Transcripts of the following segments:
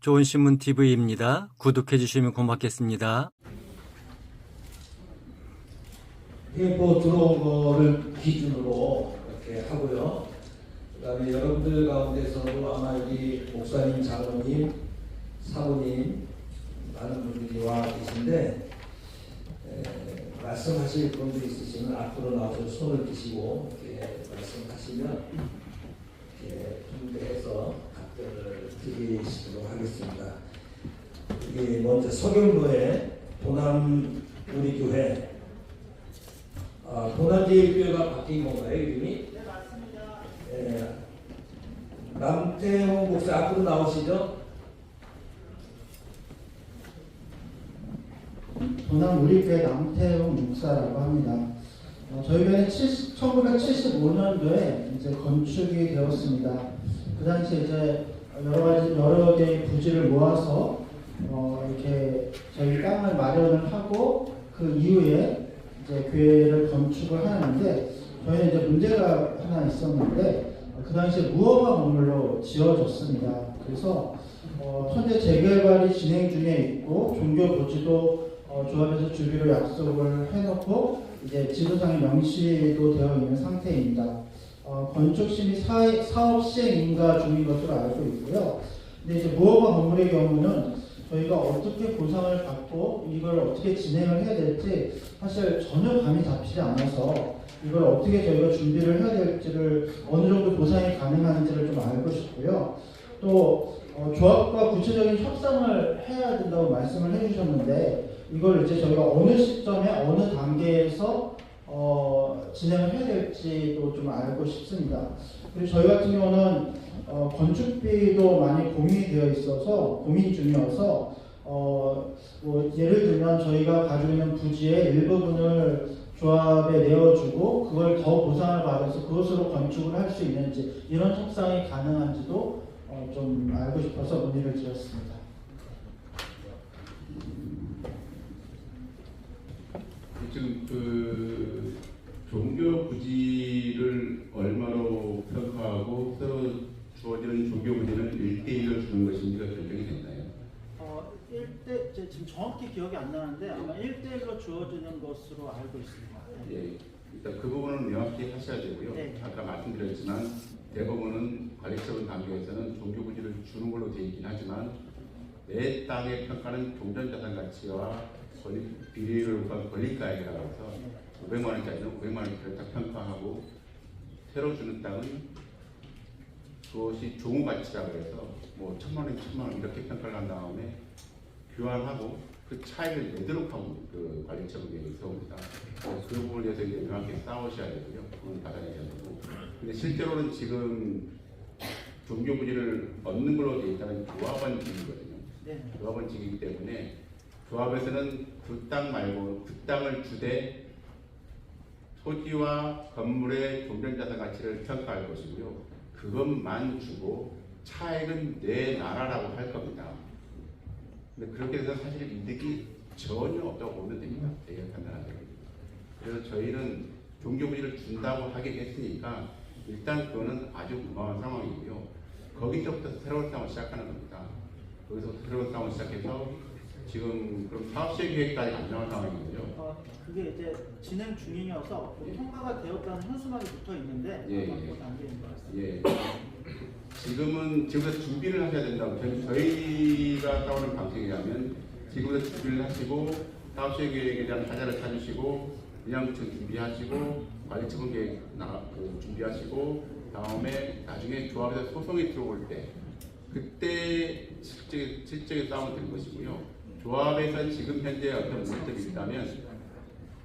좋은신문TV입니다. 구독해 주시면 고맙겠습니다. 뭐 들어온 거를 기준으로 이렇게 하고요. 그 다음에 여러분들 가운데서도 아마 여기 목사님, 장로님, 사모님 많은 분들이 와 계신데 말씀하실 분들이 있으시면 앞으로 나와서 손을 드시고 이렇게 말씀하시면 이렇게 분배해서 답변을 드리도록 하겠습니다. 이게 먼저 서경로에 도남 우리 교회 도남제일교회가 바뀐 건가요, 이름이? 네, 맞습니다. 남태홍 목사 앞으로 나오시죠? 도남 우리교회 남태웅 목사라고 합니다. 저희 교회는 1975년도에 이제 건축이 되었습니다. 그 당시에 이제 여러 개의 부지를 모아서 이렇게 저희 땅을 마련을 하고 그 이후에 이제 교회를 건축을 하는데 저희는 이제 문제가 하나 있었는데 그 당시에 무허가 건물로 지어졌습니다. 그래서 현재 재개발이 진행 중에 있고 종교 부지도 조합에서 주기로 약속을 해놓고 이제 지도상에 명시도 되어 있는 상태입니다. 건축심의 사업 시행 인가 중인 것으로 알고 있고요. 근데 이제 무허가 건물의 경우는 저희가 어떻게 보상을 받고 이걸 어떻게 진행을 해야 될지 사실 전혀 감이 잡히지 않아서 이걸 어떻게 저희가 준비를 해야 될지를 어느 정도 보상이 가능한지를 좀 알고 싶고요. 또 조합과 구체적인 협상을 해야 된다고 말씀을 해주셨는데 이걸 이제 저희가 어느 시점에 어느 단계에서 진행을 해야 될지도 좀 알고 싶습니다. 그리고 저희 같은 경우는 건축비도 많이 고민이 되어 있어서 고민 중이어서 뭐 예를 들면 저희가 가지고 있는 부지의 일부분을 조합에 내어주고 그걸 더 보상을 받아서 그것으로 건축을 할 수 있는지 이런 협상이 가능한지도 좀 알고 싶어서 문의를 드렸습니다. 지금 그 종교 부지를 얼마로 평가하고 새로 주어지는 종교 부지는 1대1로 주는 것인지가 결정이 됐나요? 1대 지금 정확히 기억이 안 나는데 아마 1대1로 주어지는 것으로 알고 있습니다. 네. 예, 일단 그 부분은 명확히 하셔야 되고요. 네. 아까 말씀드렸지만 대법원은 관리처분 단계에서는 종교 부지를 주는 걸로 되어 있긴 하지만 내 땅의 평가는 종전자산 가치와 비례율을 권리가액이라고 해서 500만 원짜리는 500만 원짜리를 딱 평가하고 새로 주는 땅은 그것이 종후 가치라고 해서 뭐 1,000만 원, 2,000만 원 이렇게 평가를 한 다음에 교환하고 그 차이를 내도록 하고 그 관리처분이 있어옵니다. 그 부분에 대해서 이제 명확히 싸우셔야 되고요. 그건 받아내셔야 되고. 근데 실제로는 지금 종교 부지를 얻는 걸로 되어 있다는 조합원직이거든요. 네. 조합원직이기 때문에 조합에서는 그 땅 말고 그 땅을 주되 토지와 건물의 종전자산 가치를 평가할 것이고요. 그것만 주고 차액은 내놔라라고 할 겁니다. 근데 그렇게 해서 사실 이득이 전혀 없다고 보면 됩니다. 되게 간단하게. 그래서 저희는 종교부지를 준다고 하긴 했으니까 일단 그거는 아주 무방한 상황이고요. 거기서부터 새로운 싸움을 시작하는 겁니다. 거기서 새로운 싸움을 시작해서 지금 그럼 사업시행 계획까지 안 나온 상황이거든요. 그게 이제 진행 중이어서 통과가 되었다는 현수막이 붙어 있는데 그 단계인 것 같습니다. 예. 지금은 지금부터 준비를 하셔야 된다고 저희가 따오는 방식이라면 지금부터 준비를 하시고 사업시행 계획에 대한 하자를 찾으시고 분양구청 준비하시고 관리처분 계획 준비하시고 다음에 나중에 조합에서 소송이 들어올 때 그때 실적인 싸움을 될 것이고요. 조합에서 지금 현재 어떤 문제점이 있다면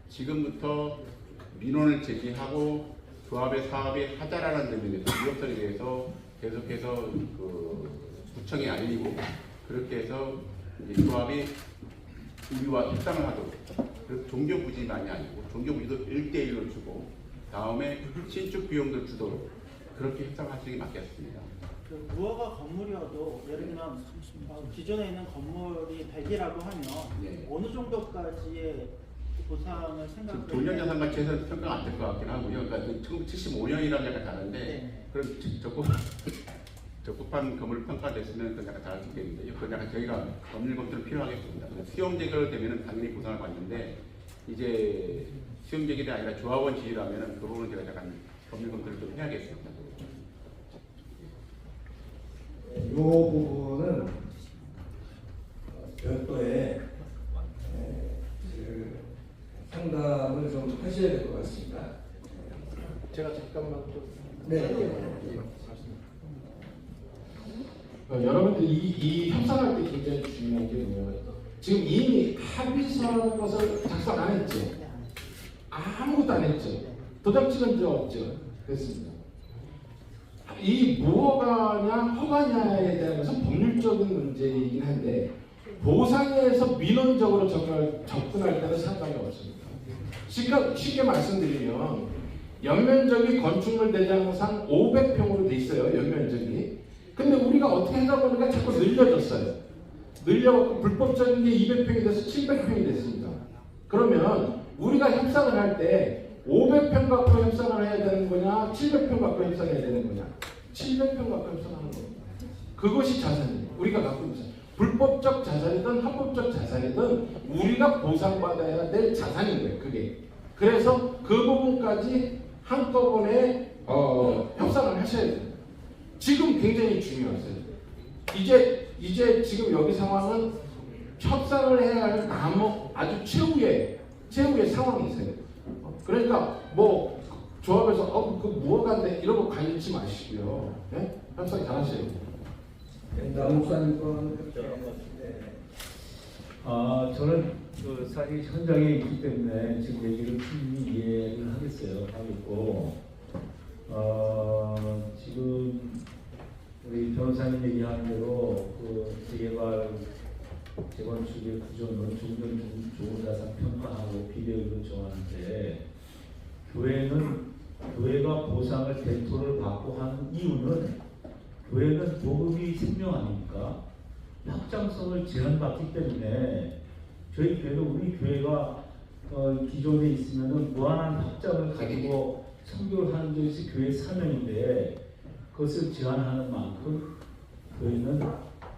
지금부터 민원을 제기하고 조합의 사업이 하자라는 점에 대해서 위협성에 대해서 계속해서 그 구청에 알리고 그렇게 해서 조합이 우리와 협상을 하도록 그래서 종교 부지만이 아니고 종교 부지도 1대1로 주고 다음에 신축 비용도 주도록 그렇게 협상하시는 게 맞겠습니다. 그 무허가 건물이어도 예를 들면 기존에 있는 건물이 100이라고 하면 네. 어느 정도까지의 보상을 생각하면 종전자산 가치에서 평가가 안 될 것 같긴 하고요. 그러니까 1975년이라면 약간 다른데 네. 그럼 적법한 건물 평가됐으면 그건 약간 다를 수 있겠는데요. 그건 약간 저희가 법률 검토는 필요하겠습니다. 수용 재개되면은 당연히 보상을 받는데 이제 수용 재개가 아니라 조합원 지위라면은 그 부분은 제가 약간 법률 검토를 좀 해야겠습니다. 이 부분은 별도의 그 상담을 좀 하셔야 될 것 같습니다. 제가 잠깐만 좀. 네. 여러분들 이 협상할 때 굉장히 중요한 게 뭐냐면 지금 이미 합의서라는 것을 작성 안 했죠. 아무것도 안 했죠. 도장 찍은 적 없죠. 그렇습니다. 이 무허가냐 허가냐에 대한 것은 법률적인 문제이긴 한데 보상에서 민원적으로 접근할 때는 상관이 없습니다. 쉽게 말씀드리면 연면적이 건축물 대장상 500평으로 돼 있어요. 연면적이. 근데 우리가 어떻게 하다 보니까 자꾸 늘려졌어요. 늘려갖고 불법적인 게 200평이 돼서 700평이 됐습니다. 그러면 우리가 협상을 할 때 500평 갖고 협상을 해야 되는 거냐 700평 갖고 협상해야 되는 거냐 700평 갖고 협상하는 겁니다. 그것이 자산이에요. 우리가 갖고 있는 자산. 불법적 자산이든 합법적 자산이든 우리가 보상받아야 될 자산인 거예요. 그게. 그래서 그 부분까지 한꺼번에 협상을 하셔야 돼요. 지금 굉장히 중요하세요. 이제 지금 여기 상황은 협상을 해야 할 아주 최후의 상황이세요. 그러니까 뭐 조합에서 그 무허가인데 이런 거 관심치 마시고요. 네? 협상 잘하셔야 돼요. 남 목사님 건 저는 사실 현장에 있기 때문에 지금 얘기를 충분히 이해를 하겠고, 지금 우리 변호사님 얘기한 대로 그 재개발 재건축의 구조는 종전 좋은 자산 평가하고 비례율을 정하는데 교회가 보상을 대토를 받고 하는 이유는 교회는 복음이 생명 아닙니까? 확장성을 제한받기 때문에 저희 교회도 우리 교회가 기존에 있으면은 무한한 확장을 가지고 선교를 하는 것이 교회의 사명인데 그것을 제한하는 만큼 교회는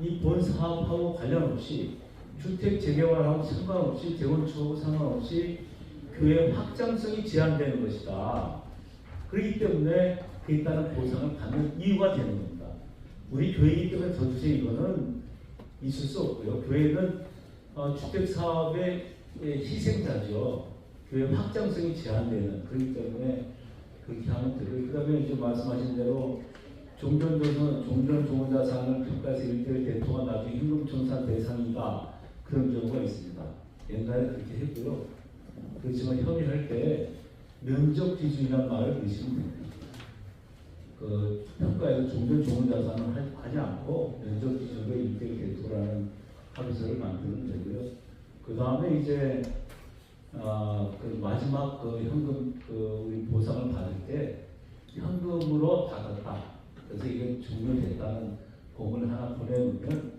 이 본 사업하고 관련 없이 주택 재개발하고 상관없이 재건축하고 상관없이 교회의 확장성이 제한되는 것이다. 그렇기 때문에 그에 따른 보상을 받는 이유가 되는 겁니다. 우리 교회이기 때문에 더 주세요 이거는 있을 수 없고요. 교회는 주택 사업의 희생자죠. 교회 확장성이 제한되는 그렇기 때문에 그렇게 하면 되고요. 그다음에 이제 말씀하신 대로 종전 좋은 자산을 평가해서 일대일 대토가 나중에 현금청산 대상이다 그런 경우가 있습니다. 옛날에 그렇게 했고요. 그렇지만 협의할 때 면적 기준이라는 말을 넣으시면 됩니다. 그 평가에서 종전 좋은 자산을 하지 않고 면적 기준으로 일대일 대토라는 합의서를 만들면 되고요. 그 다음에 이제 그 마지막 그 현금 우리 보상을 받을 때 현금으로 받았다. 그래서 이게 종료됐다는 공을 하나 보내놓으면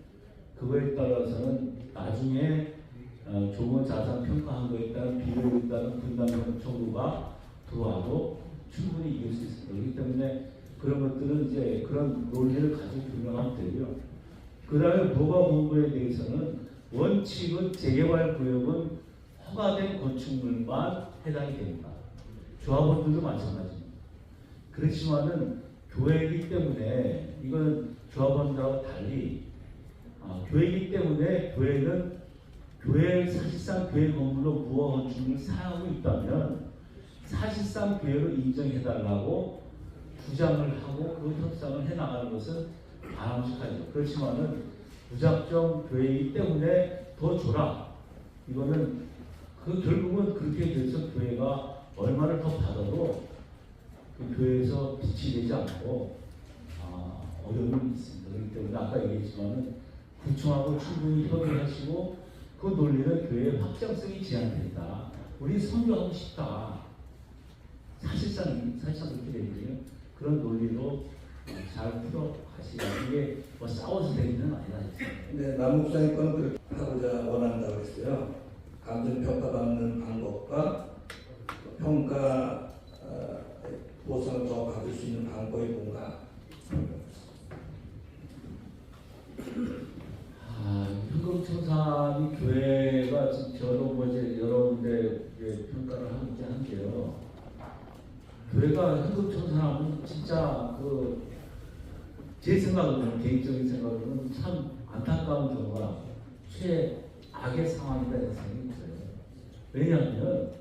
그거에 따라서는 나중에 좋은 자산 평가한 거에 따른 비례에 따른 분담금 청구가 들어와도 충분히 이길 수 있습니다. 그렇기 때문에 그런 것들은 이제 그런 논리를 가지고 분명하면 되고요. 그 다음에 무허가본부에 대해서는 원칙은 재개발 구역은 허가된 건축물만 해당이 됩니다. 조합원들도 마찬가지입니다. 그렇지만은 교회이기 때문에 이건 조합원들하고 달리 교회이기 때문에 교회는 사실상 교회 건물로 무허가 건축물을 사용하고 있다면 사실상 교회로 인정해달라고 주장을 하고 그 협상을 해나가는 것은 바람직하죠. 그렇지만은 무작정 교회이기 때문에 더 줘라. 이거는 결국은 그렇게 돼서 교회가 얼마를 더 받아도 그 교회에서 빛이 되지 않고 어려움이 있습니다. 그렇기 때문에 아까 얘기했지만은 구청하고 충분히 협의하시고 그 논리는 교회의 확장성이 제한된다. 우리 선교하고 싶다. 사실상 그렇게 되거든요. 그런 논리로 잘 풀어가시라. 이게 뭐 싸워서 되는 건 아니다. 네, 남 목사님 거는 그렇게 하고자 원한다고 했어요. 감정 평가받는 방법과 평가 보상을 더 받을 수 있는 방법이 뭔가. 현금청산이 교회가 지금 저도 뭐 이제 여러 군데 평가를 하고 있긴 한데요. 교회가 현금청산하면 진짜 제 생각으로는, 개인적인 생각으로는 참 안타까운 경우가 최악의 상황이다 이런 생각이 들어요. 왜냐하면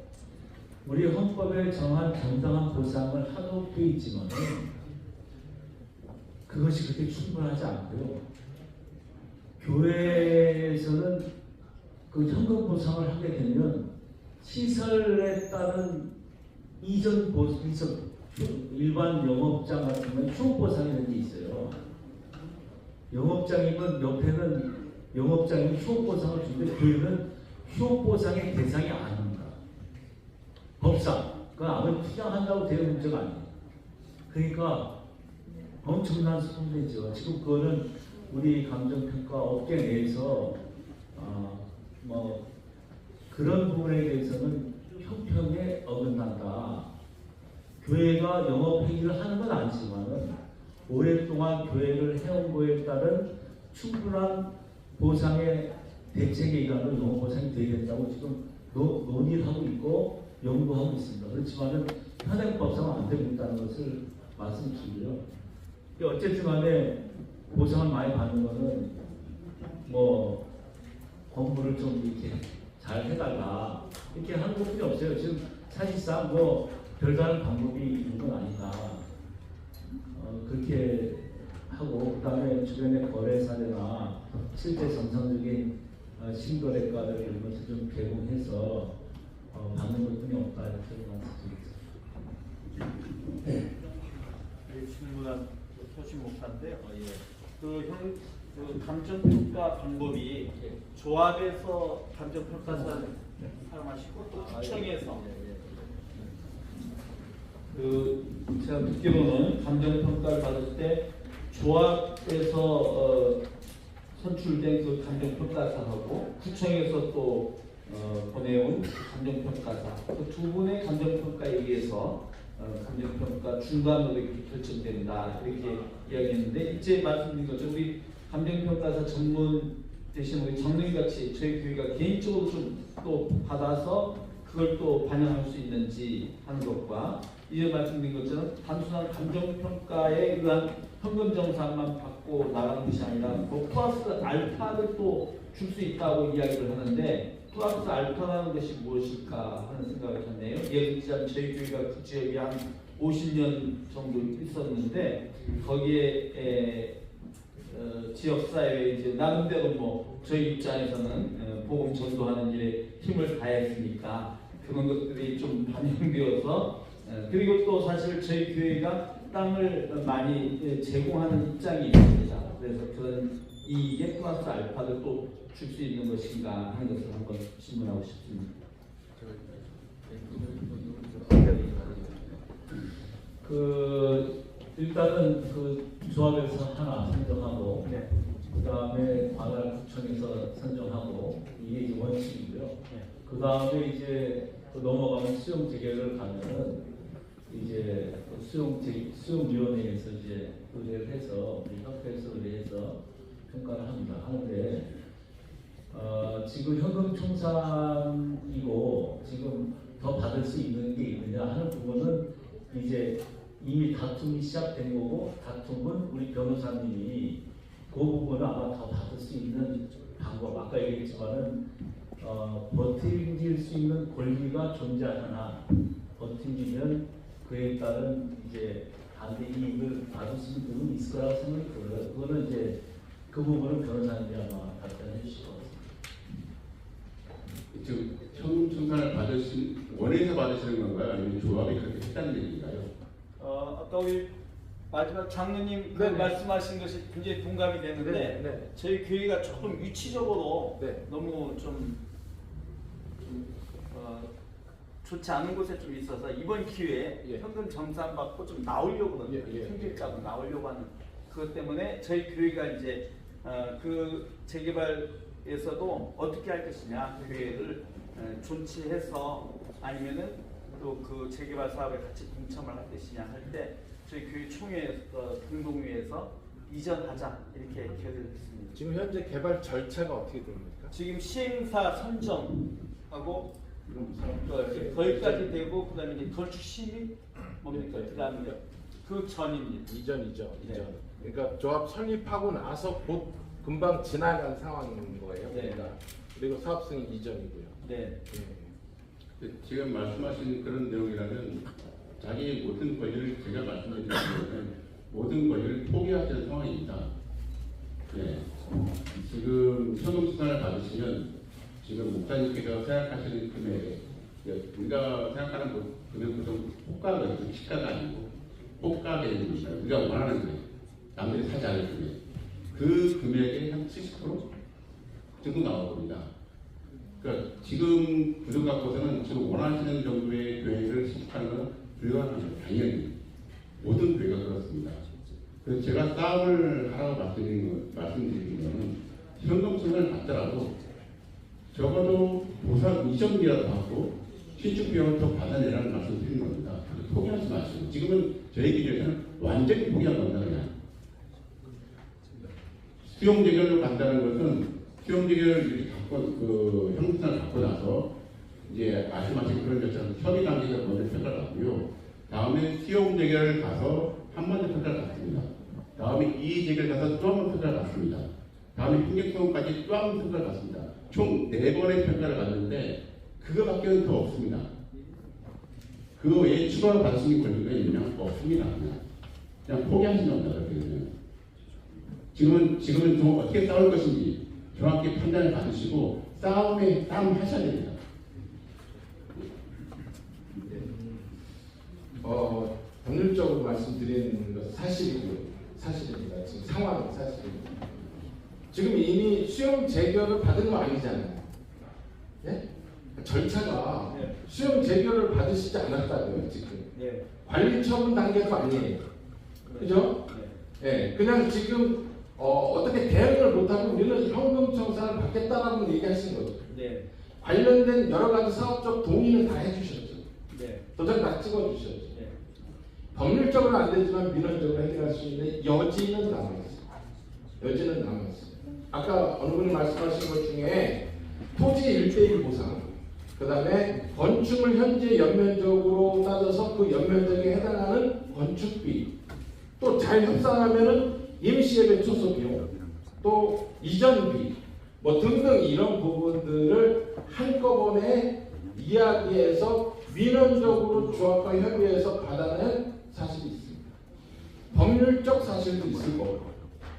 우리 헌법에 정한 정당한 보상을 하도록 되어 있지만 그것이 그렇게 충분하지 않고요. 교회에서는 그 현금 보상을 하게 되면 시설에 따른 이전 일반 영업장 같은 경우는 휴업 보상이라는 게 있어요. 영업장이면 옆에는 영업장이 휴업 보상을 주는데 교회는 휴업 보상의 대상이 아닙니다. 법상 그건 아무리 투자한다고 되는 문제가 아니에요. 그러니까 엄청난 손해죠. 지금 그거는 우리 감정평가 업계 내에서 뭐 그런 부분에 대해서는 형평에 어긋난다. 교회가 영업행위를 하는 건 아니지만은 오랫동안 교회를 해온 거에 따른 충분한 보상의 대책에 의한 영업보상이 되어야 된다고 지금 논의를 하고 있고 연구하고 있습니다. 그렇지만은 현행법상은 안 되고 있다는 것을 말씀드리고요. 어쨌든 간에 보상을 많이 받는 거는 뭐 공부를 좀 이렇게 잘 해달라 이렇게 하는 것뿐이 없어요. 지금 사실상 뭐 별다른 방법이 있는 건 아니다. 그렇게 하고 그다음에 주변의 거래 사례나 실제 정상적인 신거래가를 이런 것을 좀 제공해서 받는 것뿐이 없다 이렇게 말씀드리겠습니다. 신문한 소신 목사인데요. 그 감정평가 방법이 조합에서 감정평가사를 사용하시고 또 구청에서 제가 듣기로는 감정평가를 받을 때 조합에서 선출된 그 감정평가사하고 구청에서 또 보내온 감정평가사 그 두 분의 감정평가에 의해서 감정평가 중간으로 이렇게 결정된다 이렇게 이야기했는데 이제 말씀드린 것처럼 우리 감정평가사 전문 대신 우리 장로님같이 저희 교회가 개인적으로 좀 또 받아서 그걸 또 반영할 수 있는지 하는 것과 이제 말씀드린 것처럼 단순한 감정평가에 의한 현금 정산만 받고 나가는 것이 아니라 뭐 플러스 알파를 또 줄 수 있다고 이야기를 하는데 플러스 알파라는 것이 무엇일까 하는 생각을 했네요. 예를 들자면 저희 교회가 그 지역에 한 50년 정도 있었는데 거기에 지역사회에 이제 나름대로 뭐 저희 입장에서는 복음 전도하는 일에 힘을 다했으니까 그런 것들이 좀 반영되어서 그리고 또 사실 저희 교회가 땅을 많이 제공하는 입장이 있습니다. 그래서 그런 이익의 플러스 알파를 또 줄 수 있는 것인가 하는 것을 한번 질문하고 싶습니다. 일단은 조합에서 하나 선정하고 그다음에 관할 구청에서 선정하고 이게 이제 원칙이고요. 그다음에 이제 넘어가면 수용 재개를 가면은 이제 수용위원회에서 이제 의뢰를 해서 우리 협회에서 의뢰해서 평가를 합니다. 하는데 지금 현금 청산이고 지금 더 받을 수 있는 게 있느냐 하는 부분은 이제 이미 다툼이 시작된 거고 다툼은 우리 변호사님이 그 부분은 아마 더 받을 수 있는 방법 아까 얘기했지만은 버티길 수 있는 권리가 존재하나 버티면 그에 따른 이제 반대 이익을 받을 수 있는 부분이 있을 거라고 생각이 들어요. 그거는 이제 그 부분은 변호사님이 아마 답변해 주실 것 같습니다. 지금 현금 청산을 원해서 받으시는 건가요? 아니면 조합이 그렇게 했다는 얘기인가요? 아까 우리 마지막 장로님 그 말씀하신 것이 굉장히 동감이 되는데 저희 교회가 조금 위치적으로 너무 좀 좋지 않은 곳에 좀 있어서 이번 기회에 현금 정산 받고 좀 나오려고 하는 생길까봐 나오려고 하는 그것 때문에 저희 교회가 이제 그 재개발에서도 어떻게 할 것이냐 교회를 존치해서 아니면은 또 그 재개발 사업에 같이 동참을 할 것이냐 할 때 저희 교회 총회에서 공동회에서 이전하자 이렇게 결의를 했습니다. 지금 현재 개발 절차가 어떻게 됩니까? 지금 시행사 선정하고 거기까지 되고 그다음에 이제 건축 심의 뭡니까? 그다음에 그 전입니다. 이전이죠. 네. 이전. 그러니까 조합 설립하고 나서 곧 금방 지나간 상황인 거예요. 네. 그러니까. 그리고 사업 승인 이전이고요. 네. 지금 말씀하신 그런 내용이라면 자기 모든 권리를 제가 말씀드리는 모든 권리를 포기하는 상황입니다. 네. 지금 현금 수당을 받으시면 지금 목사님께서 생각하시는 금액, 우리가 생각하는 금액 보통 호가거든요. 시가가 아니고 호가가 되는 것입니다. 우리가 원하는 금액, 남들이 사지 않을 금액. 그 금액의 한 70% 정도 나옵니다. 그러니까 지금 그 돈 갖고서는 지금 원하시는 정도의 교회를 신축하는 건 불가능합니다. 당연히 모든 교회가 그렇습니다. 그래서 제가 싸움을 하라고 말씀드리는 거는 현금성을 받더라도 적어도 보상 이전비라도 받고 신축 비용을 더 받아내라는 말씀을 드리는 겁니다. 포기하지 마시고 지금은 저희 기준에서는 완전히 포기한 겁니다. 그냥 수용 재결로 간다는 것은 수용 재결을 갖고 그 형성을 갖고 나서 이제 말씀하신 그런 것처럼 협의 단계에서 먼저 평가를 받고요. 다음에 수용 재결을 가서 한 번 더 평가를 받습니다. 다음에 이의 재결 가서 또 한 번 평가를 받습니다. 다음에 행정소송까지 또 한 번 평가를 받습니다. 총 4번의 평가를 받는데 그거밖에는 더 없습니다. 그거 외에 추가로 받을 수 있는 권리가 있느냐? 없습니다. 그냥 포기하시면 합니다. 그렇게 지금은 좀 어떻게 싸울 것인지 정확히 판단을 받으시고 싸움 하셔야 됩니다. 법률적으로 말씀드리는 것은 사실입니다. 지금 상황은 사실입니다. 지금 이미 수용 재결을 받은 거 아니잖아요. 예? 절차가 네. 수용 재결을 받으시지 않았다고요, 지금. 네. 관리 처분 단계도 아니에요. 그죠? 네. 예, 그냥 지금 어떻게 대응을 못하고 우리는 현금 청산을 받겠다라고 얘기하신 거죠. 네. 관련된 여러 가지 사업적 동의는 다 해주셨죠. 네. 도장 다 찍어주셨죠. 네. 법률적으로 안 되지만 민원적으로 해결할 수 있는 여지는 남아있어요. 여지는 남아있어요. 아까 어느 분이 말씀하신 것 중에 토지 1:1 보상, 그 다음에 건축물 현재 연면적으로 따져서 그 연면적에 해당하는 건축비, 또 잘 협상하면은 임시예배 초소 비용, 또 이전비, 뭐 등등 이런 부분들을 한꺼번에 이야기해서 민원적으로 조합과 협의해서 받아낸 사실이 있습니다. 법률적 사실도 있을 거고.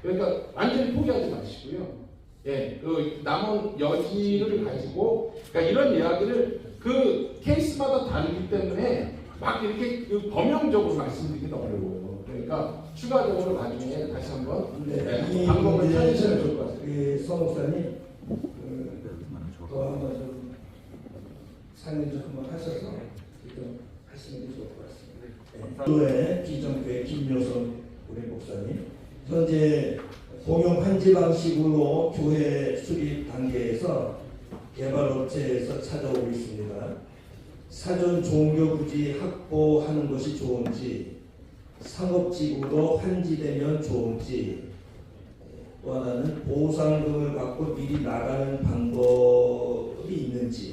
그러니까 완전히 포기하지 마시고요. 예, 그 남은 여지를 가지고, 그러니까 이런 이야기를 그 케이스마다 다르기 때문에 막 이렇게 그 범용적으로 말씀드리기는 어려워요. 그러니까 추가적으로 나중에 다시 한번 이 방법을 찾으시면 문제는 좋을 것 같습니다. 우리 서 목사님 또 한번 좀 상의 좀 한번 하셔서 좀 하시는 게 좋을 것 같습니다. 교회 기존교회 김효선 우리 목사님 현재 공용 환지 방식으로 교회 수립 단계에서 개발업체에서 찾아오고 있습니다. 사전 종교 부지 확보하는 것이 좋은지, 상업지구로 환지되면 좋은지, 또 하나는 보상금을 받고 미리 나가는 방법이 있는지,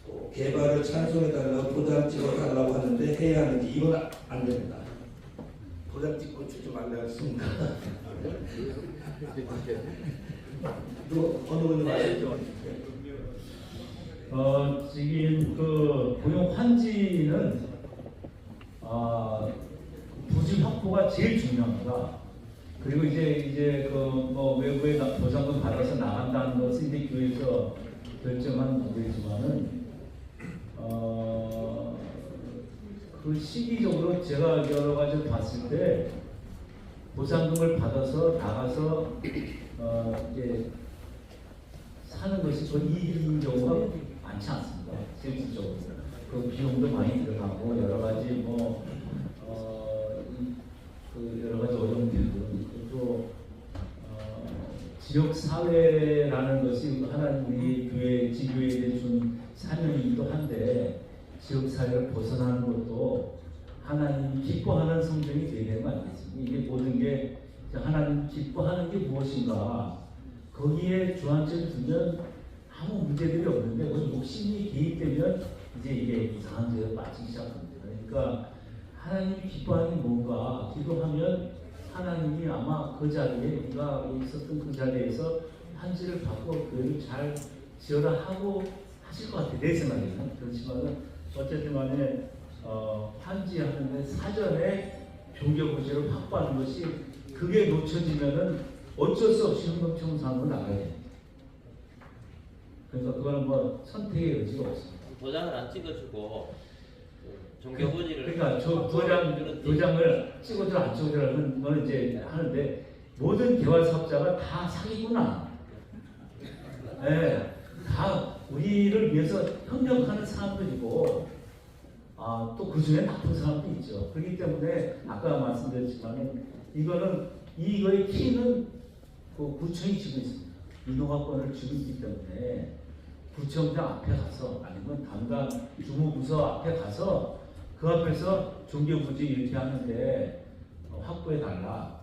또 개발을 찬송해달라고 도장 찍어달라고 하는데 해야 하는지, 이건 안 됩니다. 도장 찍고 주지 말라 했습니다. 또 어느 분이 말씀하셨죠? 지금 그 고용 환지는 부지 확보가 제일 중요합니다. 그리고 이제 그 뭐 외부에 보상금 받아서 나간다는 것은 이제 교회에서 결정한 문제지만은 그 시기적으로 제가 여러 가지 봤을 때 보상금을 받아서 나가서 이제 사는 것이 전 이익인 경우가 많지 않습니다. 실질적으로 그 비용도 많이 들어가고 여러 가지 그 여러 가지 어려움들도 또 지역 사회라는 것이 하나님이 교회 지교회에 준 사명이기도 한데 지역 사회를 벗어나는 것도 하나님이 기뻐하는 성전이 되어야 되는 거 아니겠습니까? 이게 모든 게 하나님 기뻐하는 게 무엇인가 거기에 주안점을 두면 아무 문제들이 없는데 그 욕심이 개입되면 이제 이게 이상한 데에 빠지기 시작합니다. 그러니까 하나님이 기뻐하는 게 뭔가 기도하면 하나님이 아마 그 자리에 우리가 있었던 그 자리에서 한지를 받고 교회를 잘 지어라 하고 하실 것 같아요. 내 생각에는. 그렇지만은 어쨌든 간에 한지하는데 사전에 종교부지를 확보하는 것이 그게 놓쳐지면은 어쩔 수 없이 흥금청산으로 나가야 돼요. 그래서 그거는 뭐 선택의 여지가 없습니다. 도장을 안 찍어주고 종교부지를 그러니까 저 도장을 찍어줘 안 찍어줘라는 건 이제 하는데 모든 개발 사업자가 다 사기구나. 네, 다 우리를 위해서 협력하는 사람들이고 또 그 중에 나쁜 사람도 있죠. 그렇기 때문에 아까 말씀드렸지만 이거의 키는 그 구청이 쥐고 있습니다. 인허가권을 쥐고 있기 때문에 구청장 앞에 가서 아니면 담당 주무부서 앞에 가서 그 앞에서 종교부지 이렇게 하는데 확보해 달라.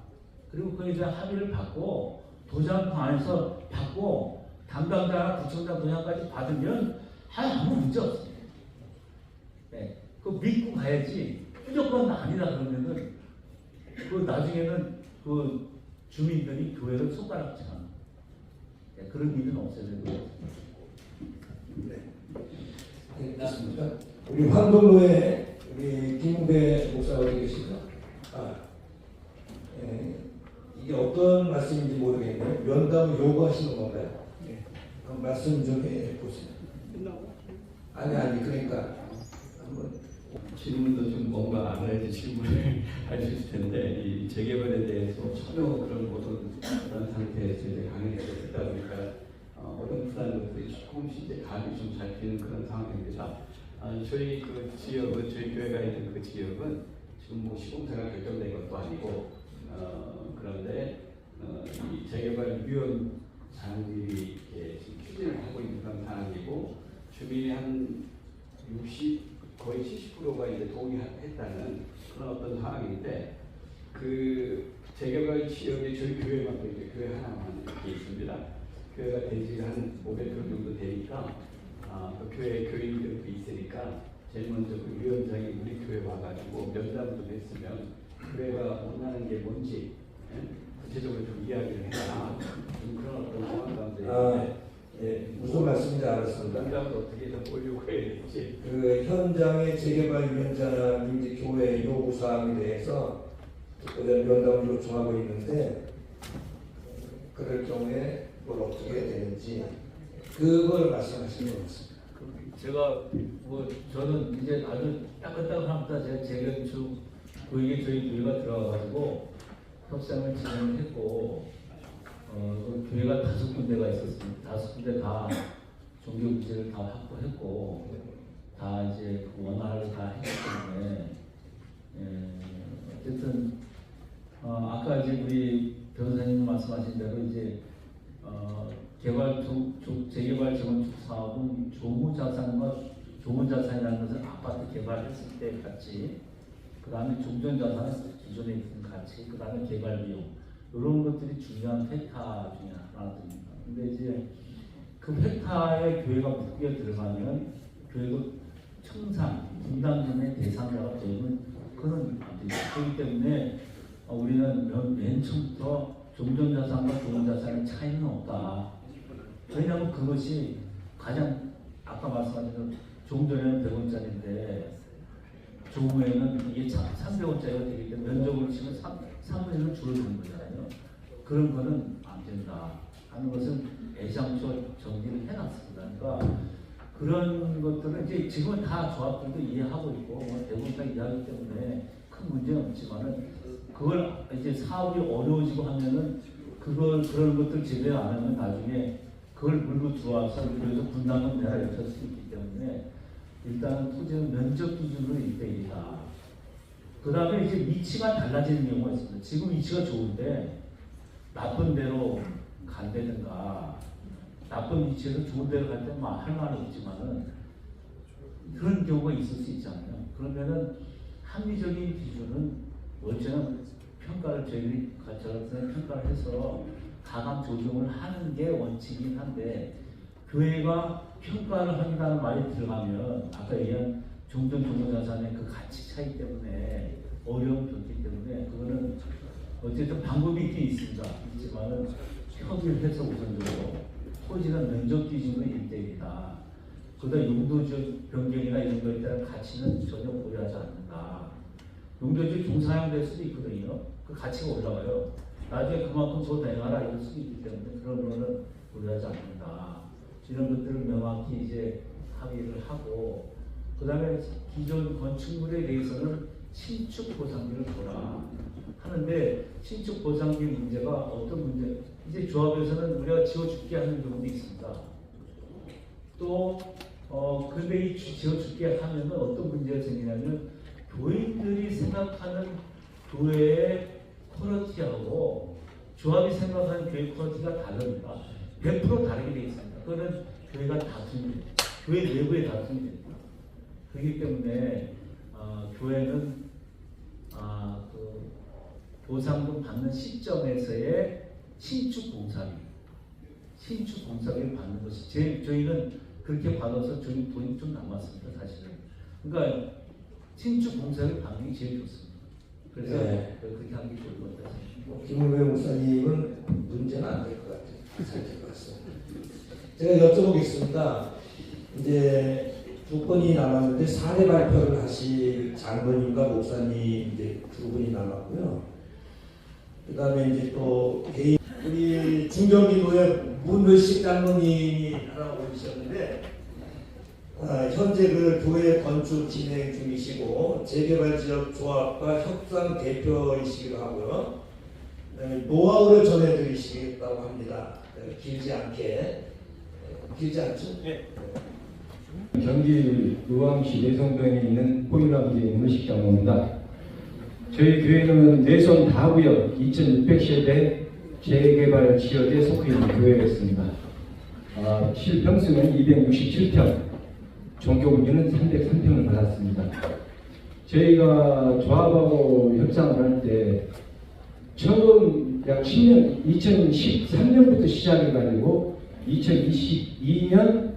그리고 거기에 대한 합의를 받고 도장 안에서 받고 담당자나 구청장 도장까지 받으면 아무 문제 없습니다. 네, 그 믿고 가야지 무조건 아니다 그러면은 그 나중에는 그 주민들이 교회를 손가락질하는 네, 그런 일은 없어야 되고. 네, 됐습니다. 우리 황동로에 우리 김웅배 목사가 어디 계십니까? 이게 어떤 말씀인지 모르겠네요. 면담을 요구하시는 건가요? 네. 그럼 말씀 좀 해보세요. 아니 그러니까 한번 질문도 좀 뭔가 안 해야지 질문을 할 수 있을 텐데 이 재개발에 대해서 전혀 그런 모든 그런 상태에서 이제 강의가 됐다 보니까 어떤 부담들이 조금씩 이제 감이 좀 잡히는 그런 상황입니다. 저희 그 지역은 저희 교회가 있는 그 지역은 지금 뭐 시공사가 결정된 것도 아니고 그런데 이 재개발위원장들이 지금 추진을 하고 있는 그런 상황이고 주민이 한 60 거의 70%가 이제 동의했다는 그런 어떤 상황인데 그 재개발 지역에 저희 교회만 이제 교회 하나만 이렇게 있습니다. 교회가 대지가 한 500km 정도 되니까 그 교회 교인들도 있으니까 제일 먼저 그 위원장이 우리 교회 와가지고 면담 좀 했으면 교회가 원하는 게 뭔지 구체적으로 좀 이야기를 해라. 좀 그런 어떤 상황 가운데 있는데 무슨 말씀인지 알았습니다. 면담을 어떻게 좀 보려고 해야 될지. 그 현장의 재개발위원장이나 민지 교회 요구 사항에 대해서 특별한 면담을 요청하고 있는데 그럴 경우에 뭘 어떻게 해야 되는지 그걸 말씀하시는 것 같습니다. 제가 뭐 저는 이제 아주 따끈따끈합니다. 제가 재건축 그게 저희 교회가 들어가가지고 협상을 진행을 했고 그 교회가 5군데가 있었습니다. 5군데 다 종교부지를 다 확보했고 다 이제 그 원활하게 다 했기 때문에 어쨌든 아까 이제 우리 변호사님 말씀하신 대로 이제 재개발 재건축 사업은 좋은 자산이라는 것은 아파트 개발했을 때 같이, 그 다음에 종전 자산은 기존에 있던 가치, 그 다음에 개발 비용 이런 것들이 중요한 팩타 중에 하나입니다. 근데 이제 그 팩타에 교회가 묶여 들어가면 교회도 청산, 분담금의 대상자가 되면 그건 안 됩니다. 그렇기 때문에 우리는 맨 처음부터 종전자산과 좋은자산의 차이는 없다. 왜냐하면 그것이 가장 아까 말씀하신 대로 종전에는 100원짜리인데 조후에는 이게 300원짜리가 되기 때문에 면적으로 치면 3분의 1은 줄어드는 거잖아요. 그런 거는 안 된다 하는 것은 애장초 정리를 해놨습니다. 그러니까 그런 것들은 이제 지금은 다 조합들도 이해하고 있고 대부분 다 이해하기 때문에 큰 문제는 없지만은 그걸 이제 사업이 어려워지고 하면은 그런 것들 제대로 안 하면 나중에 그걸 물고 들어와서 그래서 분담금 내라 이렇게 할 수 있기 때문에 일단 토지는 면적 기준으로 1대1이다. 그 다음에 이제 위치가 달라지는 경우가 있습니다. 지금 위치가 좋은데 나쁜 데로 간다든가 나쁜 위치에서 좋은 데로 갈 때는 할 말은 없지만은 그런 경우가 있을 수 있잖아요. 그러면은 합리적인 기준은 원체는 평가를 저희들이 저런 평가를 해서 가감 조정을 하는 게 원칙이긴 한데 교회가 평가를 한다는 말이 들어가면 아까 얘기한 종전자산의 그 가치 차이 때문에 어려움이 있기 때문에 그거는 어쨌든 방법이 있긴 있지만은 협의를 해서 우선적으로 토지는 면적 기준은 1대1이다. 그러다 용도적 변경이나 이런 거에 따른 가치는 전혀 고려하지 않는다. 용도적 종사용될 수도 있거든요. 그 가치가 올라가요. 나중에 그만큼 더 내놔라 이럴 수도 있기 때문에 그런 거는 고려하지 않는다. 이런 것들을 명확히 이제 합의를 하고 그 다음에 기존 건축물에 대해서는 신축 보상비를 줘라 하는데 신축 보상비 문제가 어떤 문제? 이제 조합에서는 우리가 지어줄게 하는 경우도 있습니다. 또 근데 이 지어줄게 하면은 어떤 문제가 생기냐면 교인들이 생각하는 교회의 퀄리티하고 조합이 생각하는 교회 퀄리티가 다릅니다. 100% 다르게 되어 있습니다. 그거는 교회가 다툼이 교회 내부의 다툼이 됩니다. 그렇기 때문에 교회는 그 보상금 받는 시점에서의 신축 공사비를 받는 것이 저희는 그렇게 받아서 저희 돈이 좀 남았습니다, 사실은. 그러니까 신축 공사비를 받는 게 제일 좋습니다. 그래서 네. 그렇게 하는 게 좋을 것 같아요. 김은배 목사님은 문제는 안 될 것 같아요. 잘 될 것 같습니다. 제가 여쭤보겠습니다. 이제 두 건이 남았는데 사례 발표를 하실 장로님과 목사님 이제 두 분이 남았고요. 그 다음에 이제 또 개인 우리 중경기도의 문의식 장로님이 하나 오셨는데 현재 그 교회 건축 진행 중이시고 재개발 지역 조합과 협상 대표이시기도 하고요. 그다음에 노하우를 전해드리시겠다고 합니다. 길지 않죠? 네. 경기 의왕시 내성동에 있는 호일아버지 문의식 장로입니다. 저희 교회는 내선 다구역 2,600세대 재개발 지역에 속해 있는 교회였습니다. 실평수는 267평, 종교부지는 303평을 받았습니다. 저희가 조합하고 협상을 할 때 처음 약 10년, 2013년부터 시작해가지고 2022년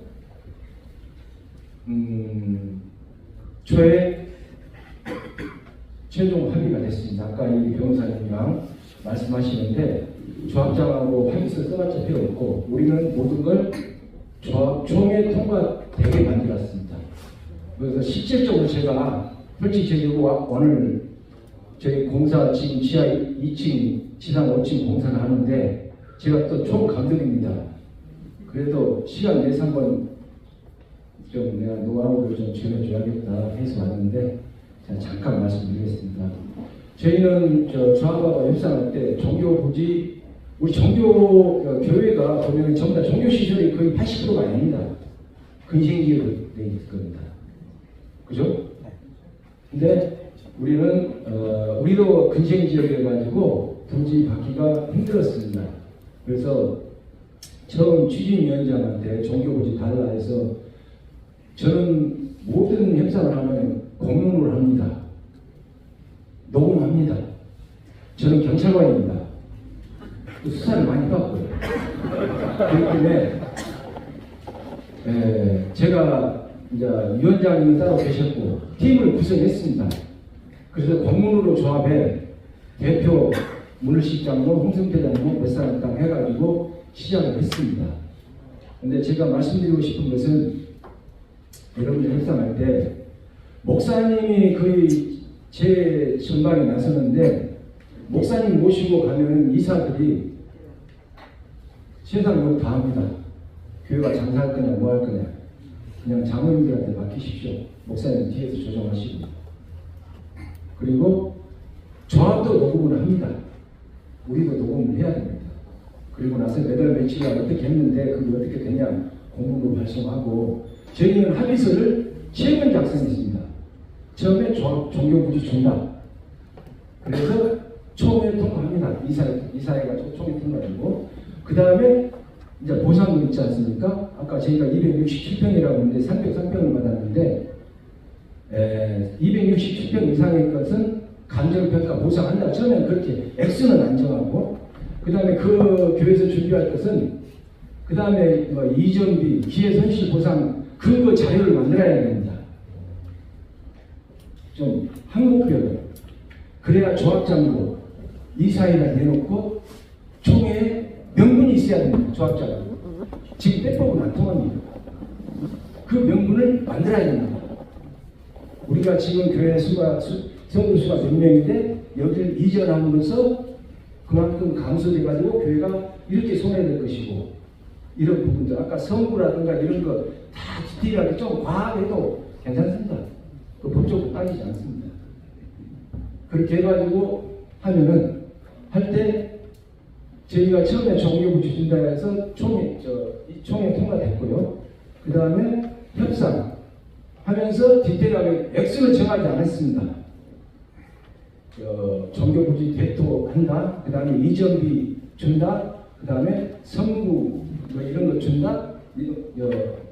초에 최종 합의가 됐습니다. 아까 이 변호사님이랑 말씀하시는데 조합장하고 합의서 써봤자 필요 없고 우리는 모든 걸 조합 총회 통과되게 만들었습니다. 그래서 실질적으로 제가 솔직히 오늘 저희 공사 지금 지하 2층, 지상 5층 공사를 하는데 제가 또 총감독입니다. 그래도 시간 내서 한번 좀 내가 노하우를 좀 전해줘야겠다 해서 왔는데 제가 잠깐 말씀드리겠습니다. 저희는 조합하고 협상할 때 종교부지 우리 종교 교회가 보면 전부 다 종교 시설이 거의 80%가 아닙니다. 근생지역으로 되어 있을 겁니다. 그죠? 근데 우리는 우리도 근생지역이라 가지고 부지 받기가 힘들었습니다. 그래서 처음 추진위원장한테 종교부지 달라 해서 저는 모든 협상을 하면 공론을 합니다. 녹음합니다. 저는 경찰관입니다. 또 수사를 많이 받고요. 그렇기 때문에 제가 이제 위원장님은 따로 계셨고 팀을 구성했습니다. 그래서 공문으로 조합해 대표 문의식 장로 홍승태 장로 몇 사람 딱 해가지고 시작을 했습니다. 근데 제가 말씀드리고 싶은 것은 여러분들 협상할 때 목사님이 거의 제 전방에 나서는데 목사님 모시고 가면 이사들이 세상 욕 다 합니다. 교회가 장사할 거냐 뭐 할 거냐 그냥 장로님들한테 맡기십시오. 목사님 뒤에서 조정하시고 그리고 조합도 녹음을 합니다. 우리도 녹음을 해야 됩니다. 그리고 나서 몇 월 며칠에 어떻게 했는데 그게 어떻게 되냐 공문도 발송하고 저희는 합의서를 3번 작성했습니다. 처음에 종교부지 준다. 그래서 총회 통과합니다. 이사회가 총회 통과되고 그 다음에 이제 보상금 있지 않습니까? 아까 저희가 267평이라고 했는데 303평을 받았는데 267평 이상의 것은 감정평가 보상한다. 처음에는 그렇게 액수는 안 정하고, 그 다음에 그 교회에서 준비할 것은, 그 다음에 뭐 이전비, 기회손실 보상, 근거 자료를 만들어야 됩니다. 좀 항목별로. 그래야 조합장도 이사회가 내놓고 총회에 명분이 있어야 됩니다. 조합장은. 지금 빼법은 안 통합니다. 그 명분을 만들어야 됩니다. 우리가 지금 교회 수가 성도 수가 몇 명인데 여기를 이전함으로써 그만큼 감소돼가지고 교회가 이렇게 손해될 것이고, 이런 부분들 아까 성부라든가 이런 거 다 디테일하게 좀 과하게도 괜찮습니다. 그 법적으로 따지지 않습니다. 그렇게 해가지고 하면은 할 때 저희가 처음에 종교부지 준다 해서 총회 통과됐고요. 그 다음에 협상 하면서 디테일하게 액수를 정하지 않았습니다. 종교부지 대토한다. 그 다음에 이전비 준다. 그 다음에 성구 뭐 이런 거 준다.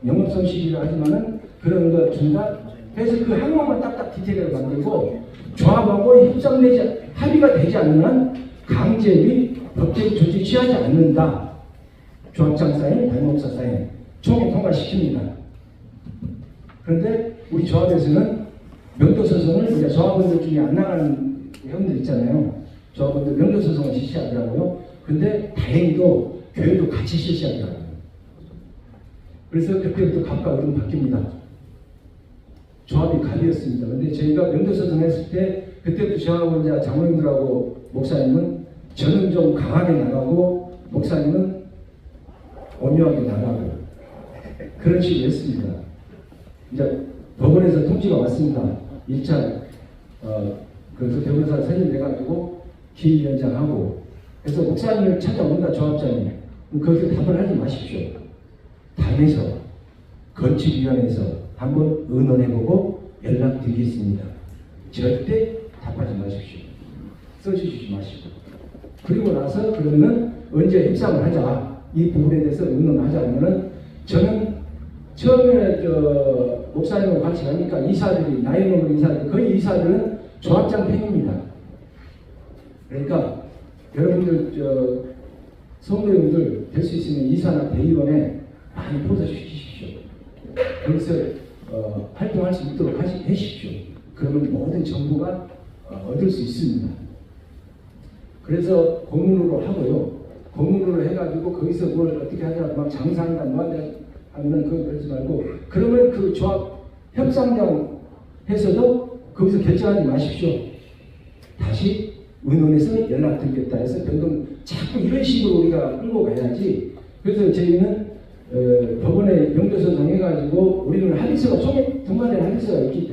영업손실이라 하지만은 그런 거 준다. 그래서 그 항목만 딱딱 디테일을 만들고 조합하고 합의가 되지 않는 한 강제 및 법적 조치 취하지 않는다. 조합장 사인, 당목사 사인 총회 통과시킵니다. 그런데 우리 조합에서는 명도소송을 이제 조합원들 중에 안 나가는 회원들 있잖아요. 조합원들 명도소송을 실시하더라고요. 근데 다행히도 교회도 같이 실시하더라고요. 그래서 그때부터 갑과 을은 바뀝니다. 조합이 갑이었습니다. 근데 저희가 명도소송 했을 때 그때부터 저하고 이제 장로님들하고 목사님은 저는 좀 강하게 나가고 목사님은 온유하게 나가고 그런 식으로 했습니다. 이제 법원에서 통지가 왔습니다. 1차 그래서 변호사 선임돼가지고 기일연장하고 그래서 목사님을 찾아온다. 조합장이 거기서 답을 하지 마십시오. 당에서 건축위원회에서 한번 의논해보고 연락드리겠습니다. 절대 답하지 마십시오. 써주시지 마시고. 그리고 나서 그러면은 언제 협상을 하자. 이 부분에 대해서 의논하자 하면은 저는 처음에 목사님과 같이 가니까 이사들이 나이 먹은 이사들 거의 이사들은 조합장 팬입니다. 그러니까 여러분들 성도님들 될 수 있으면 이사나 대의원에 많이 포섭시키십시오. 거기서 활동할 수 있도록 해주십시오. 그러면 모든 정보가 얻을 수 있습니다. 그래서 공문으로 하고요. 공문으로 해가지고 거기서 뭘 어떻게 하자 막 장사한다 뭐한다 하면은 그거 그러지 말고 그러면 그 조합 협상장 해서도 거기서 결정하지 마십시오. 다시 의논해서 연락드리겠다 해서 변동 자꾸 이런 식으로 우리가 끌고 가야지. 그래서 저희는 법원에 명도소송 해가지고 우리는 합의서가 총회 통과된 합의서가 있기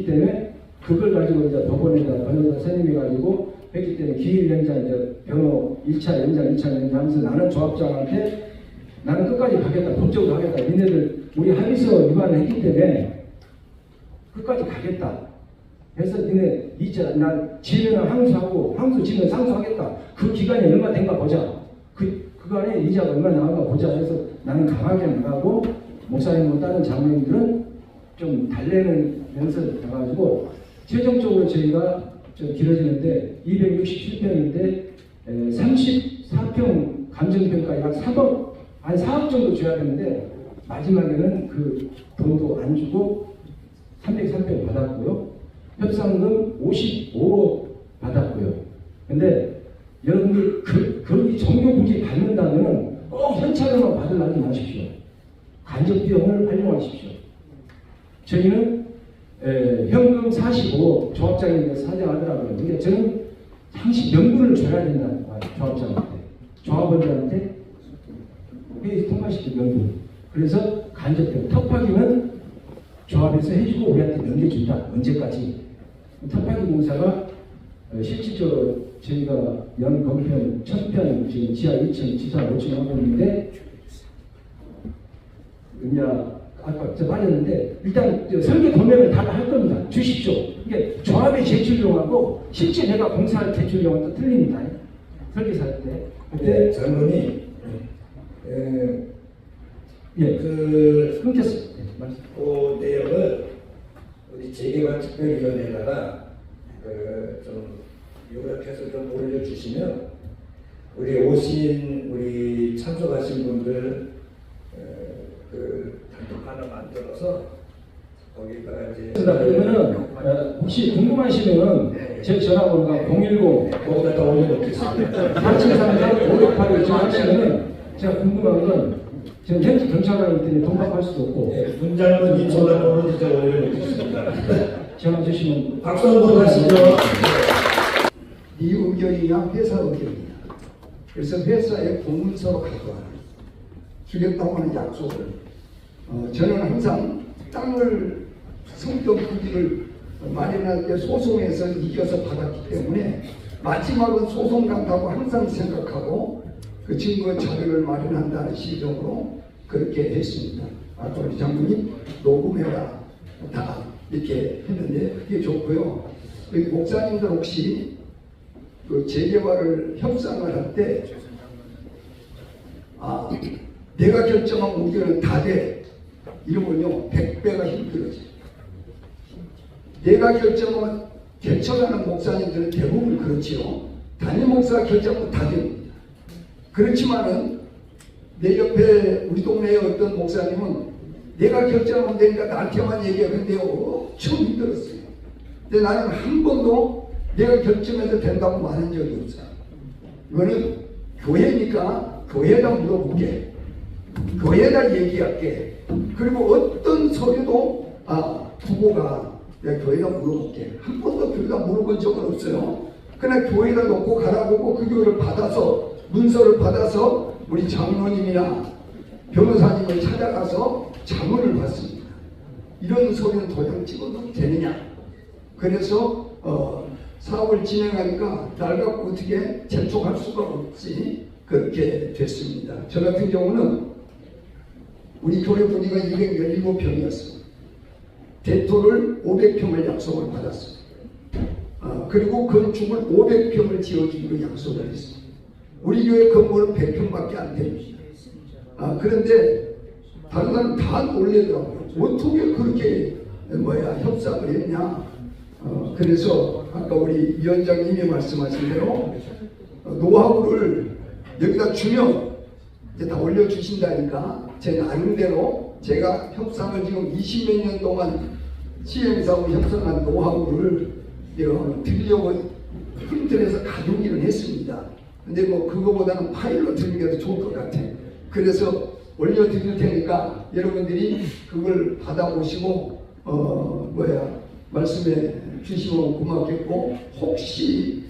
때문에 그걸 가지고 이제 법원에다 변호사 선임해가지고 했기 때문에 기일 연장 이제 변호 1차 연장 2차 연장 하면서 나는 조합장한테 나는 끝까지 가겠다. 법적으로 하겠다. 니네들 우리 합의서 위반을 했기 때문에 끝까지 가겠다. 그래서 니네 난 지면은 항소하고 항소 지면 상소하겠다. 그 기간이 얼마 된가 보자. 그간에 이자가 얼마 나온가 보자 해서 나는 강하게 나가고 목사님과 다른 장로님들은 좀 달래는 면서 나가지고 최종적으로 저희가 좀 길어지는데 267평인데 34평 감정평가 약 3억 한 4억 정도 줘야 되는데 마지막에는 그 돈도 안 주고 303평 받았고요. 협상금 55억 받았고요. 근데 여러분들 거기 종교부지 받는다면 꼭 현찰로만 받으려고 하지 마십시오. 간접 비용을 활용하십시오. 저희는 현금 45억 조합장이 사정하더라고요. 근데 저는 당시 명분을 줘야 된다는 거예요. 조합장한테. 조합원들한테 회의 통과시킨 명분. 그래서 간접 비용. 텃파기는 조합에서 해주고 우리한테 넘겨준다. 언제까지. 텃파기 공사가 실질적으로 저희가 연 건편 1000편 지금 지하 2층 지하 5층 하고 있는데 이제 아까 저 말했는데 일단 설계 도면을 다 할 겁니다. 주십시오. 이게 조합의 제출용하고 실제 내가 공사할 제출용은 또 틀립니다. 설계사 할 때. 근데 장로님 끊겼습니다. 그 내용을 우리 재개발 특별위원회에다가 좀 요약해서 좀 올려주시면 우리 오신 우리 참석하신 분들 그 단톡 하나 만들어서 거기다가 이제 그러면은 혹시 궁금하시면은 제 전화번호가 010 거기다 올려놓겠습니다. 8733-568을 전화하시면은 제가 궁금한 건 지금 현지 경찰관이 때문에 동갑할 수도 없고 네, 분장은 이 전화번호 진짜 올려놓겠습니다. 전화 주시면 박수 한번 하시죠. 네 의견이냐 회사 의견이냐. 그래서 회사에 공문서로 가져와 주겠다고 하는 약속을 저는 항상 땅을 성격 부지를 마련할 때 소송에서 이겨서 받았기 때문에 마지막은 소송 간다고 항상 생각하고 그 증거 자료를 마련한다는 시정으로 그렇게 했습니다. 아까 우리 장군님 녹음해라 다 이렇게 했는데 그게 좋고요. 여기 목사님들 혹시 그 재개발을 협상을 할 때 내가 결정한 의견은 다 돼. 이러면요 100배가 힘들어져요. 내가 결정하면 개척하는 목사님들은 대부분 그렇지요. 담임 목사가 결정하면 다 됩니다. 그렇지만은 내 옆에 우리 동네에 어떤 목사님은 내가 결정하면 되니까 나한테만 얘기하는데 엄청 힘들었어요. 근데 나는 한 번도 내가 결정해도 된다고 말한 적이 없어요. 이거는 교회니까 교회에다 물어볼게. 교회에다 얘기할게. 그리고 어떤 서류도 두고 가. 내가 교회에다 물어볼게. 한 번도 교회에다 물어본 적은 없어요. 그냥 교회에다 놓고 가라고 그 교회를 받아서 문서를 받아서 우리 장로님이나 변호사님을 찾아가서 자문을 받습니다. 이런 서류는 도장 찍어도 되느냐. 그래서 사업을 진행하니까 날 갖고 어떻게 재촉할 수가 없지. 그렇게 됐습니다. 저 같은 경우는 우리 교회 분위기가 217평이었어요. 대토를 500평을 약속을 받았어요. 그리고 건축을 500평을 지어주기로 약속을 했어요. 우리 교회 건물은 100평밖에 안 됩니다. 그런데 다른 사람 다 놀래더라고요. 어떻게 그렇게 협상을 했냐. 그래서 아까 우리 위원장님이 말씀하신 대로 노하우를 여기다 주면 이제 다 올려주신다니까 제 나름대로 제가 협상을 지금 20몇 년 동안 시행사하고 협상한 노하우를 드리려고 힘들어서 가져오기는 했습니다. 근데 뭐 그거보다는 파일로 드리는 게 더 좋을 것 같아요. 그래서 올려드릴 테니까 여러분들이 그걸 받아보시고 말씀해 주시면 고맙겠고, 혹시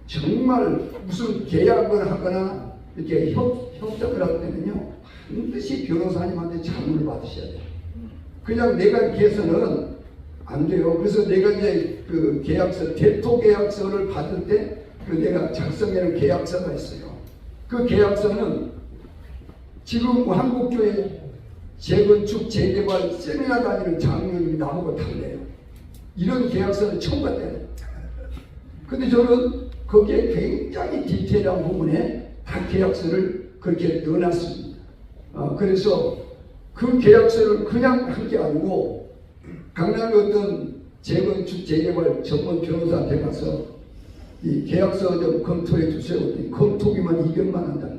정말 무슨 계약을 하거나 이렇게 협정을 할 때는요 반드시 변호사님한테 자문을 받으셔야 돼요. 그냥 내가 이렇게 해서는 안 돼요. 그래서 내가 이제 그 계약서, 대토 계약서를 받을 때 그 내가 작성하는 계약서가 있어요. 그 계약서는 지금 한국교회 재건축 재개발 세미나 다니는 장로님이 나보고 달래요. 이런 계약서는 처음 봤대요. 근데 저는 거기에 굉장히 디테일한 부분에 다 계약서를 그렇게 넣어놨습니다. 그래서 그 계약서를 그냥 한 게 아니고 강남의 어떤 재건축 재개발 전문 변호사한테 가서 이 계약서 좀 검토해 주세요. 검토비만 200만 원 달래.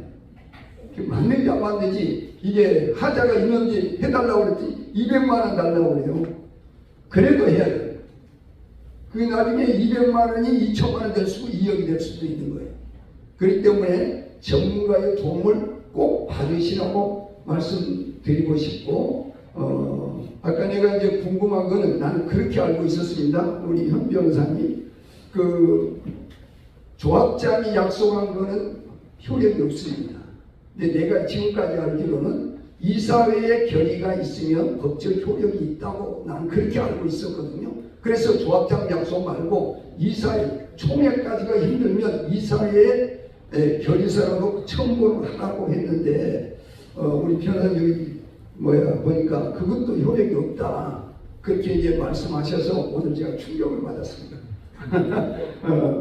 맞는지 안 맞는지, 이게 하자가 있는지 해달라고 그랬지 200만 원 달라고 그래요. 그래도 해야 돼요. 그 나중에 200만 원이 2천만 원 될 수도 2억이 될 수도 있는 거예요. 그렇기 때문에 전문가의 도움을 꼭 받으시라고 말씀드리고 싶고, 아까 내가 이제 궁금한 거는 나는 그렇게 알고 있었습니다. 우리 현 변호사님, 그 조합장이 약속한 거는 효력이 없습니다. 근데 내가 지금까지 알기로는 이사회의 결의가 있으면 법적 효력이 있다고 난 그렇게 알고 있었거든요. 그래서 조합장 약속 말고 이사회 총회까지가 힘들면 이사회의 결의서라도 첨부를 하라고 했는데 우리 변호사님 보니까 그것도 효력이 없다. 그렇게 이제 말씀하셔서 오늘 제가 충격을 받았습니다.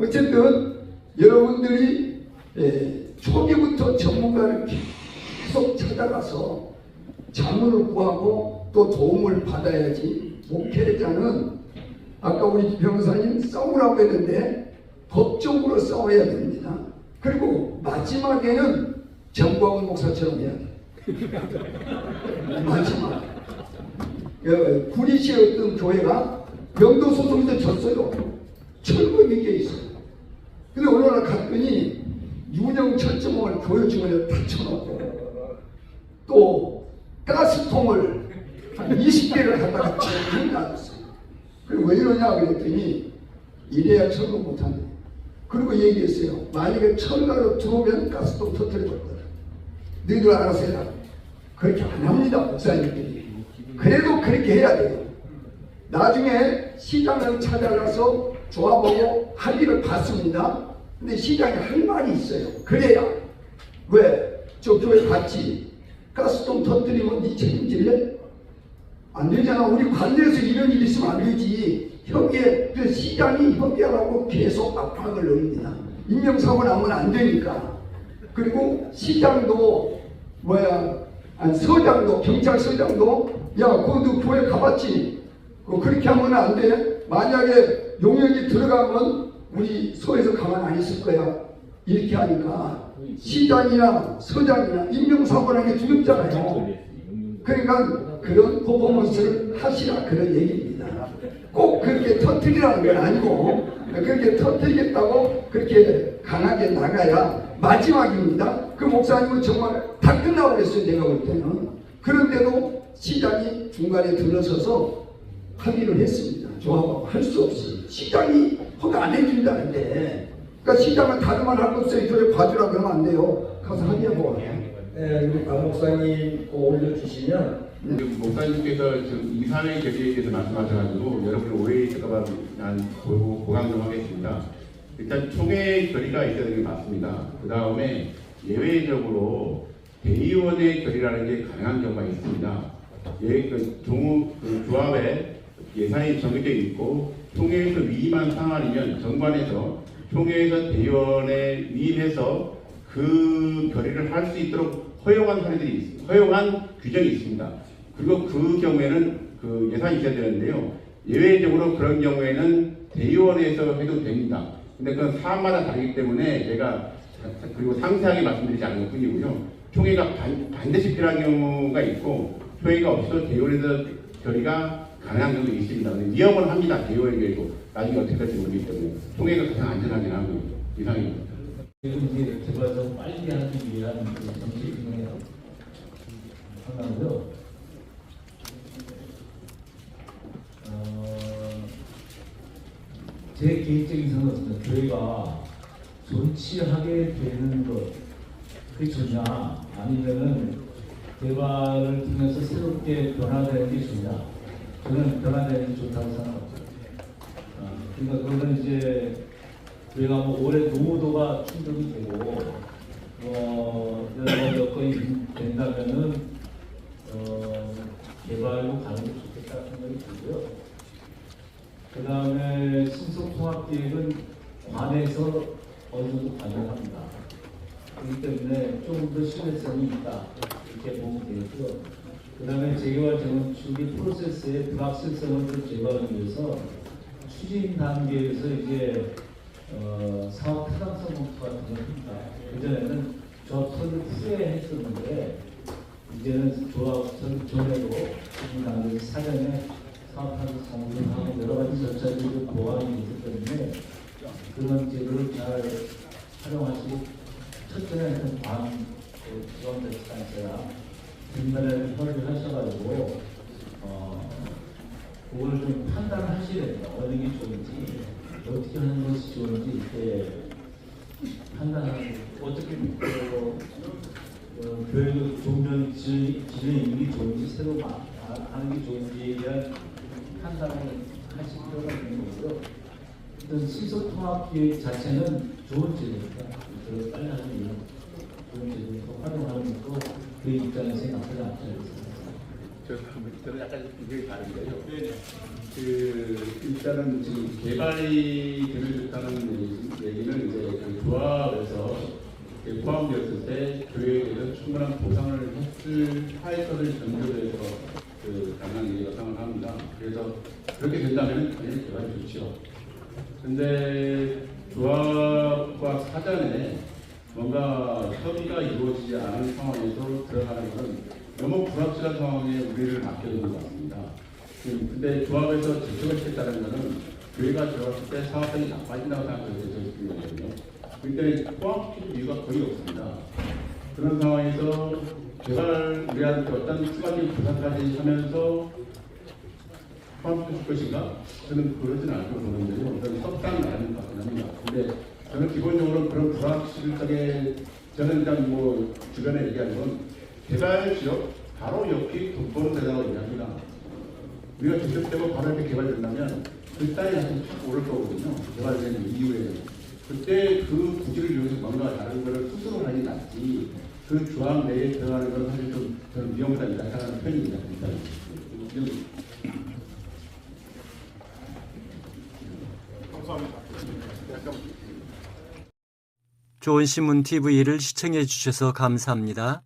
어쨌든 여러분들이 초기부터 전문가를 계속 찾아가서 자문을 구하고 또 도움을 받아야지. 목회자는 아까 우리 변호사님 싸우라고 했는데 법적으로 싸워야 됩니다. 그리고 마지막에는 정광훈 목사처럼 해야 돼. 마지막. 구리시의 어떤 교회가 명도 소송에서 졌어요. 철거에 묶여 있어요. 근데 어느 날 갔더니 유령 철조망을 교회 주머니에 다 쳐놓고 또 가스통을 한 20개를 갖다가 쫙 놔뒀어요. 그리고 왜 이러냐 그랬더니 이래야 철거 못한대. 그리고 얘기했어요. 만약에 철가로 들어오면 가스통 터뜨려버릴 거다. 너희들 알아서 해라. 그렇게 안 합니다, 목사님들이. 그래도 그렇게 해야 돼요. 나중에 시장을 찾아가서 조합하고 합의를 받습니다. 근데 시장에 할 말이 있어요. 그래야 왜? 저 교회 갔지? 가스통 터뜨리면 네 책임질래? 안 되잖아. 우리 관내에서 이런 일이 있으면 안 되지. 협의에 그 시장이 협의하라고 계속 압박을 넣습니다. 임명사고 나면 안 되니까. 그리고 시장도 서장도 경찰서장도 야 그것도 교회 가봤지? 그렇게 하면 안 돼. 만약에 용역이 들어가면 우리 서에서 가만 안 있을 거야. 이렇게 하니까 시장이나 서장이나 임명사고라는 게 두렵잖아요. 그러니까 그런 퍼포먼스를 하시라 그런 얘기입니다. 꼭 그렇게 터뜨리라는 건 아니고 그렇게 터뜨리겠다고 그렇게 강하게 나가야 마지막입니다. 그 목사님은 정말 다 끝나고 그랬어요. 내가 볼 때는. 그런데도 시장이 중간에 들어서서 합의를 했습니다. 조합하고 할 수 없이 시장이 허가 안 해준다는데 그러니까 시장은 다른 말 할 거 없어요. 저를 봐주라 그러면 안 돼요. 가서 합의하고 와요. 네, 우리 박 목사님 올려주시면 목사님께서 지금 이사회 결의에 대해서 말씀하셔가지고 여러분 오해일까봐 난 보강 좀 하겠습니다. 일단 총회 결의가 있어야 되는 게 맞습니다. 그 다음에 예외적으로 대의원의 결의라는 게 가능한 경우가 있습니다. 조합에 예산이 정해져 있고 총회에서 위임한 상황이면 정관에서 총회에서 대의원에 위임해서 그 결의를 할 수 있도록 허용한 규정이 있습니다. 그리고 그 경우에는 그 예산이 있어야 되는데요. 예외적으로 그런 경우에는 대의원에서 해도 됩니다. 근데 그건 사안마다 다르기 때문에 제가 그리고 상세하게 말씀드리지 않는 것 뿐이고요. 총회가 반드시 필요한 경우가 있고 총회가 없어도 대의원에서 결의가 가능한 경우도 있습니다. 근데 위험은 합니다. 대의원의 결의고 나중에 어떻게 될지 모르기 때문에 총회가 가장 안전하게 나오는 이상입니다. 이제 개발을 빨리 하기 위한 정책 중에 하나고요. 제 개인적인 생각은 교회가 존치하게 되는 것 그게 좋냐 아니면은 개발을 통해서 새롭게 변화되는 게 좋냐 저는 변화되는 게 좋다고 생각합니다. 그러니까 그거는 이제 저희가 뭐 올해 노후도가 충족이 되고 여러 가지 여건이 된다면은 개발로 가는 게 좋겠다 생각이 들고요. 그 다음에 신속통합계획은 관에서 어느 정도 반영합니다. 그렇기 때문에 좀 더 신뢰성이 있다 이렇게 보면 되고요. 그 다음에 재개발 재건축의 프로세스의 불확실성을 좀 제거하기 위해서 추진 단계에서 이제 사업 타당성 검토 같은 걸 합니다. 그전에는 조합선을 후에 했었는데 이제는 조합선 전에도 추진 단계에서 사전에 사업 타당성 검토하고 여러 가지 절차들이 보완이 되기 때문에 그런 제도를 잘 활용하시고 첫째는 지원자치단체랑 뒷면에 협의를 하셔가지고 그걸 좀 판단하셔야 됩니다. 어느 게 좋은지 어떻게 하는 것이 좋은지 이렇게 판단하고 어떻게 교육 종전 진행 있는 게 좋은지 새로 하는 게 좋은지에 대한 판단을 하실 필요가 있는 거고요. 어떤 시소통합 기획 자체는 좋은 제도입니다. 그걸 빨리 하기 위한 좋은 제도로 활용하는 것도 그 입장에서 나쁘지 않다고 생각합니다. 저는 약간 의견이 다른데요. 일단은 지금 개발이 되면 좋다는 얘기는 이제 그 조합에서 포함되었을 때 교회에 충분한 보상을 할 것을 전제로 해서 가능한 얘기가 생각합니다. 그래서 그렇게 된다면 당연히 개발이 좋죠. 근데 조합과 사전에 뭔가 협의가 이루어지지 않은 상황에서 들어가는 것은 너무 불확실한 상황에 우리를 맡겨두는 것 같습니다. 근데 조합에서 제청을 했다는 것은 교회가 들어갔을 때 사업성이 나빠진다고 생각해서 제청을 했거든요. 그때 포함시킬 이유가 거의 없습니다. 그런 상황에서 개발 우리한테 어떤 추가적인 부담까지 하면서 포함시킬 것인가? 저는 그러진 않고 보는데요. 저는 석상 나는 것 같긴 합니다. 근데 저는 기본적으로 그런 불확실성에 저는 일단 뭐 주변에 얘기하는 건 개발 지역 바로 옆이 돈 버는 데라고 얘기합니다. 우리가 주택되고 바로 옆에 개발된다면 그 땅이 한번 확 오를 거거든요. 개발된 이후에. 그때 그 부지를 이용해서 뭔가 다른 거를 스스로 하는 게 낫지. 그 조항 내에 들어가는 건 사실 좀 저는 위험하다 생각하는 편입니다. 좋은 신문 TV를 시청해 주셔서 감사합니다.